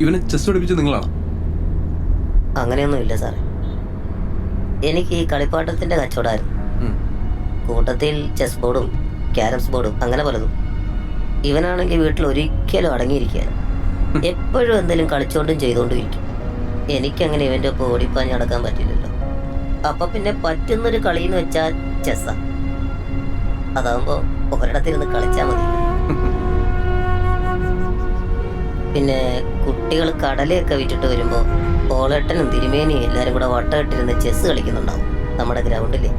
ഇവനെ ചെസ് പഠിപ്പിച്ചത് നിങ്ങളാണ്? അങ്ങനെയൊന്നുമില്ല സാറേ, എനിക്ക് ഈ കളിപ്പാട്ടത്തിന്റെ കച്ചവടമായിരുന്നു. കൂട്ടത്തിൽ ചെസ് ബോർഡും ക്യാരംസ് ബോർഡും അങ്ങനെ പലതും. ഇവനാണെങ്കിൽ വീട്ടിൽ ഒരിക്കലും അടങ്ങിയിരിക്കുകയാണ്. എപ്പോഴും എന്തെങ്കിലും കളിച്ചോണ്ടും ചെയ്തുകൊണ്ടും ഇരിക്കും. എനിക്കങ്ങനെ ഇവന്റെ ഒപ്പം ഓടിപ്പാഞ്ഞ് നടക്കാൻ പറ്റില്ലല്ലോ. അപ്പൊ പിന്നെ പറ്റുന്നൊരു കളിന്ന് വെച്ചാൽ ചെസ്സാ. അതാവുമ്പോ ഒരിടത്തിരുന്ന് കളിച്ചാൽ മതി. പിന്നെ കുട്ടികൾ കടലയൊക്കെ വിറ്റിട്ട് വരുമ്പോ ഓളേട്ടനും തിരുമേനിയും എല്ലാരും കൂടെ വട്ടമിട്ടിരുന്ന് ചെസ് കളിക്കുന്നുണ്ടാവും നമ്മുടെ ഗ്രൗണ്ടില്.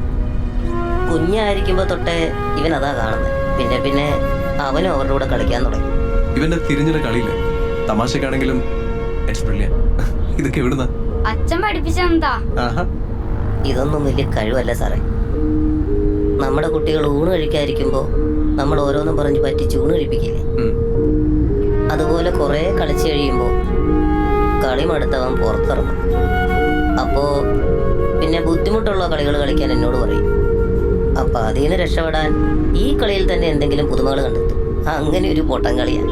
കുഞ്ഞായിരിക്കുമ്പോ തൊട്ടേ ഇവൻ അതാ കാണുന്നത്. പിന്നെ പിന്നെ അവനും അവരുടെ കൂടെ കളിക്കാൻ തുടങ്ങി. ഇവന്റെ തിരിഞ്ഞൊരു കളിയില്ലേ, തമാശക്കാണെങ്കിലും ഇതൊക്കെ എവിടുന്ന അച്ഛൻ പഠിപ്പിച്ചെന്താ? ഇതൊന്നും വലിയ കഴിവല്ല സാറേ. നമ്മുടെ കുട്ടികൾ ഊണ് കഴിക്കാതിരിക്കുമ്പോ നമ്മൾ ഓരോന്നും പറഞ്ഞ് പറ്റിച്ച് ഊണ് കഴിപ്പിക്കില്ലേ, അതുപോലെ കുറെ കളിച്ചു കഴിയുമ്പോ കളി മടുത്തവൻ പുറത്തിറങ്ങും. അപ്പോ പിന്നെ ബുദ്ധിമുട്ടുള്ള കളികൾ കളിക്കാൻ എന്നോട് പറയും. അപ്പൊ അതിന് രക്ഷപ്പെടാൻ ഈ കളിയിൽ തന്നെ എന്തെങ്കിലും പുതുമകൾ കണ്ടെത്തും. അങ്ങനെ ഒരു പൊട്ടം കളിയാണ്.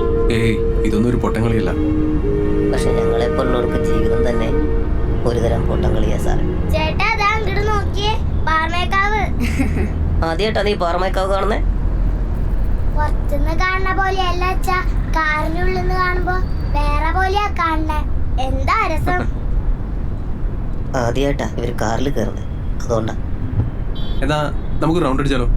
ഇതൊന്നും ഒരു പൊട്ടം കളിയല്ല. പക്ഷെ ഞങ്ങളെപ്പോലുള്ളവർക്ക് ജീവിതം തന്നെ ഒരുതരം പൊട്ടം കളിയാ സാറേ. ചേട്ടാ അങ്ങോട്ട് നോക്കിയേ, പാറമേക്കാവ്. ആദ്യമായിട്ടാ നീ പാറമേക്കാവ് കാണുന്നേ? പുറത്തുനിന്ന് കാണുന്ന പോലെയല്ല അച്ഛാ, കാറിനുള്ളിൽ നിന്ന് കാണുമ്പോ വേറെ പോലെയാ കാണണേ. എന്താ രസം. ആദ്യമായിട്ടാ ഇവര് കാറിൽ കയറുന്നത്, അതുകൊണ്ടാ. എന്നാ നമുക്ക് റൗണ്ട് അടിച്ചാലോ?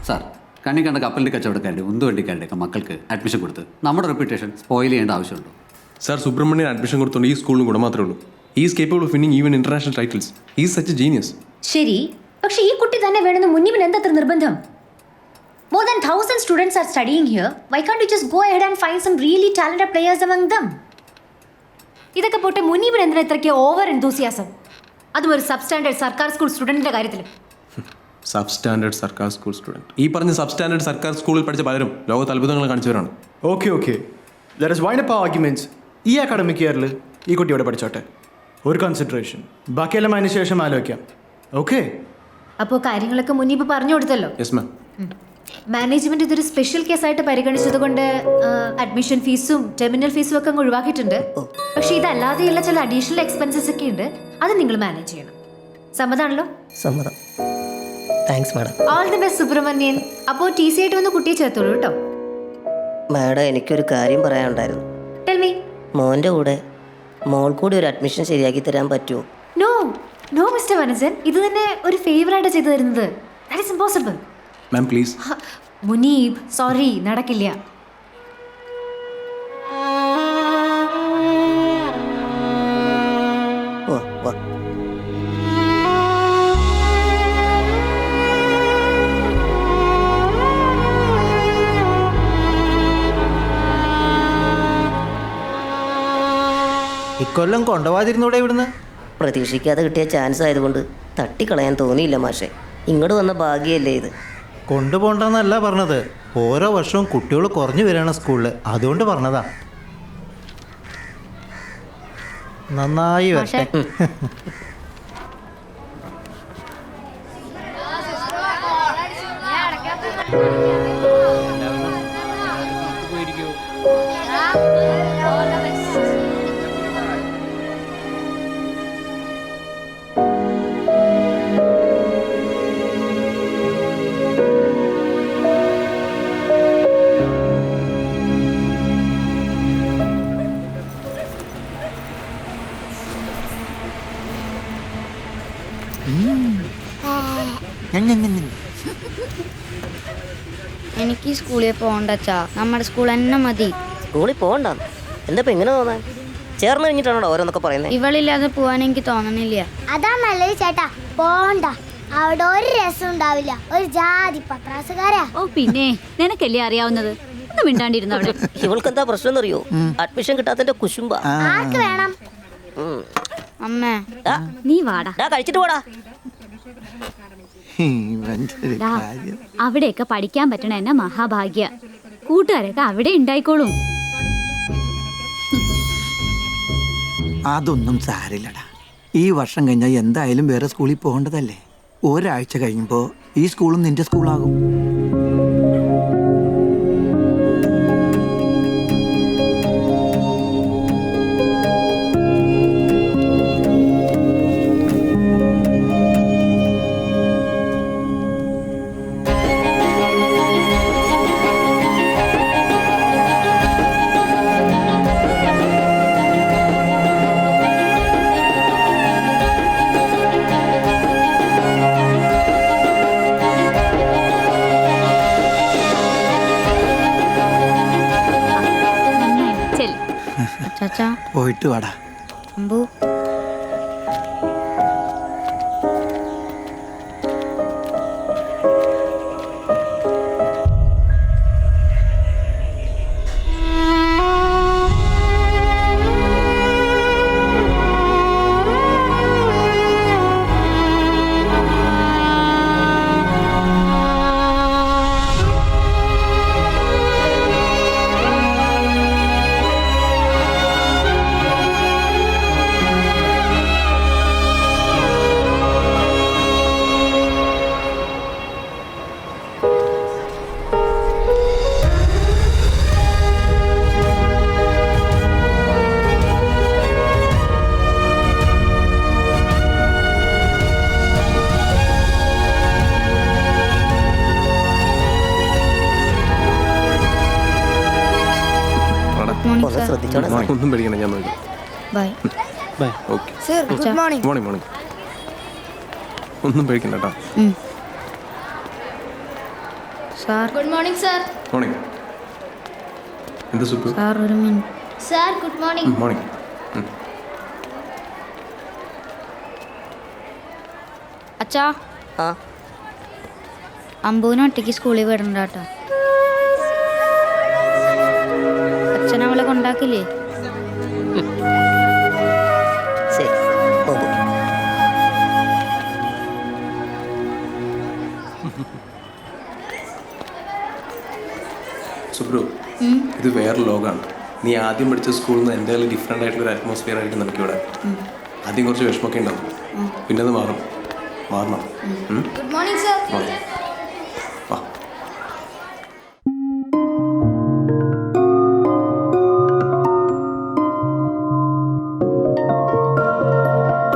സാർ, കണ്ണി കണ്ട കപ്പലിൻ്റെ കച്ചവടക്കാരുടെ ഉന്തുവണ്ടിക്കാരുടെയൊക്കെ മക്കൾക്ക് അഡ്മിഷൻ കൊടുത്ത് നമ്മുടെ റെപ്യൂട്ടേഷൻ സ്പോയിൽ ചെയ്യേണ്ട ആവശ്യമുണ്ടോ? സാർ, സുബ്രഹ്മണ്യൻ അഡ്മിഷൻ കൊടുത്തോണ്ട് ഈ സ്കൂളിന് ഗുണം മാത്രമേ ഉള്ളൂ. Is capable of winning even international titles. Is such A genius. ശരി, പക്ഷേ ഈ കുട്ടി തന്നെ വേണമെന്ന് മുന്നിൽ എന്തത്ര നിർബന്ധം? More than 1,000 students are studying here. Why can't you just go ahead and find some really talented players among them? ഇതൊക്കെ പോട്ടെ, മുനീബിന് എന്തിനാ ഇത്രയ്ക്ക് ഓവർ എന്തൂസിയാസം? അതും ഒരു സബ് സ്റ്റാൻഡേർഡ് സർക്കാർ സ്കൂൾ സ്റ്റുഡൻറ്റിൻ്റെ കാര്യത്തിൽ. സബ് സ്റ്റാൻഡേർഡ് സർക്കാർ സ്കൂൾ സ്റ്റുഡൻറ്. ഈ പറഞ്ഞ സബ് സ്റ്റാൻഡേർഡ് സർക്കാർ സ്കൂളിൽ പഠിച്ച പലരും ലോകത്ത് അത്ഭുതങ്ങൾ കാണിച്ചവരാണ്. Okay let us wind up our arguments. ഈ അക്കാഡമിക് ഇയറിൽ ഈ കുട്ടി ഇവിടെ പഠിച്ചോട്ടെ. ഒരു കൺസിഡറേഷൻ, ബാക്കിയെല്ലാം അതിന് ശേഷം ആലോചിക്കാം. ഓക്കെ? അപ്പോൾ കാര്യങ്ങളൊക്കെ മുനീബ് പറഞ്ഞു കൊടുത്തല്ലോ. Yes ma'am. മാനേജ്മെന്റ് ഇതൊരു സ്പെഷ്യൽ കേസായിട്ട് പരിഗണിച്ചത് കൊണ്ട് അഡ്മിഷൻ ഫീസും ടെർമിനൽ ഫീസും ഒക്കെ അങ്ങ് ഒഴിവാക്കിയിട്ടുണ്ട്. പക്ഷെ ഇതല്ലാതെയുള്ള ചില അഡീഷണൽ എക്സ്പെൻസസ് ഒക്കെ ഉണ്ട്, അത് നിങ്ങൾ മാനേജ് ചെയ്യണം. സമ്മതാണല്ലോ? സമ്മതം. Thanks madam. All the best Subrahmanyan. അപ്പോൾ TC ആയിട്ട് വന്ന് കുട്ടിയെ ചേർത്തോളൂ കേട്ടോ. മാഡം, എനിക്കൊരു കാര്യം പറയാനുണ്ടായിരുന്നു. Tell me. മോൻ്റെ കൂടെ മോൾ കൂടി ഒരു അഡ്മിഷൻ ശരിയാക്കി തരാൻ പറ്റുമോ? നോ മിസ്റ്റർ വനജൻ, ഇത് തന്നെ ഒരു ഫേവറായിട്ട് ചെയ്തു തരുന്നത്. That is impossible. Ma'am please. Muneeb, sorry, നടക്കില്ല. വാ. ഇക്കൊല്ലം കൊണ്ടുപോകാതിരുന്നൂടെ ഇവിടുന്ന്? പ്രതീക്ഷിക്കാതെ കിട്ടിയ ചാൻസ് ആയതുകൊണ്ട് തട്ടിക്കളയാൻ തോന്നിയില്ല മാഷെ. ഇങ്ങോട്ട് വന്ന ഭാഗ്യല്ലേ ഇത്. കൊണ്ടുപോകണ്ടെന്നല്ല പറഞ്ഞത്, ഓരോ വർഷവും കുട്ടികൾ കുറഞ്ഞു വരികയാണ് സ്കൂളിൽ, അതുകൊണ്ട് പറഞ്ഞതാ. നന്നായി വരട്ടെ. എനിക്ക് സ്കൂളിൽ പോകണ്ടച്ചാ, നമ്മുടെ സ്കൂൾ തന്നെ മതി. സ്കൂളിൽ പോകണ്ട. എന്താ ഇപ്പൊ ഇങ്ങനെ തോന്നാൻ? ചേർന്ന് കഴിഞ്ഞിട്ടാണോ ഓരോന്നൊക്കെ പറയുന്നത്? ഇവളില്ലാതെ പോവാൻ എനിക്ക് തോന്നണില്ല. അതാ നല്ലത് ചേട്ടാ, പോണ്ട. അവിടെ ഒരു രസം ഉണ്ടാവില്ല. ഒരു ജാതി പത്രാസുകാരാ. ഓ പിന്നെ നിനക്കല്ലേ അറിയാവുന്നത്. ഒന്നും മിണ്ടാണ്ടിരുന്നു അവിടെ. ഇവൾക്ക് എന്താ പ്രശ്നം എന്നറിയോ? അഡ്മിഷൻ കിട്ടാത്തതിന്റെ കുശുമ്പ. ആർക്ക് വേണം? അമ്മേ നീ വാടാ. കഴിച്ചിട്ട് പോടാ. ഡാ, അവിടെയൊക്കെ പഠിക്കാൻ പറ്റണ എന്നെ മഹാഭാഗ്യ. കൂട്ടുകാരൊക്കെ അവിടെ ഉണ്ടായിക്കോളും. അതൊന്നും സാരില്ലടാ. ഈ വർഷം കഴിഞ്ഞാൽ എന്തായാലും വേറെ സ്കൂളിൽ പോകേണ്ടതല്ലേ. ഒരാഴ്ച കഴിയുമ്പോൾ ഈ സ്കൂളും നിന്റെ സ്കൂളാകും. ചാച്ചാ പോയിട്ട് വാടാ. അമ്പു ശ്രദ്ധിച്ചോളാം. ഒന്നും പേടിക്കണം, ഞാൻ നോക്കി. Bye. Okay. Good morning. Morning morning. ഒന്നും പേടിക്കണ്ട കേട്ടോ. Sir good morning sir. Morning. എന്ത് സുപ്പ്? സാർ ഒരു minute. Sir good morning. Morning. അച്ഛാ ആ അമ്പുവിനെ ഒറ്റയ്ക്ക് സ്കൂളിൽ വിടണ്ട കേട്ടോ. അച്ഛനവളെ കൊണ്ടാക്കില്ലേ? ശരി, പോകും. സുബ്രു, ഇത് വേറെ ലോകമാണ്. നീ ആദ്യം പഠിച്ച സ്കൂളിൽ നിന്ന് എൻ്റെ ഡിഫറെൻ്റ് ആയിട്ടുള്ള ഒരു അറ്റ്മോസ്ഫിയർ ആയിരിക്കും നമുക്കിവിടെ. ആദ്യം കുറച്ച് വിഷമമൊക്കെ ഉണ്ടാവും, പിന്നെ അത് മാറണം. Good morning sir. മോർണിംഗ്.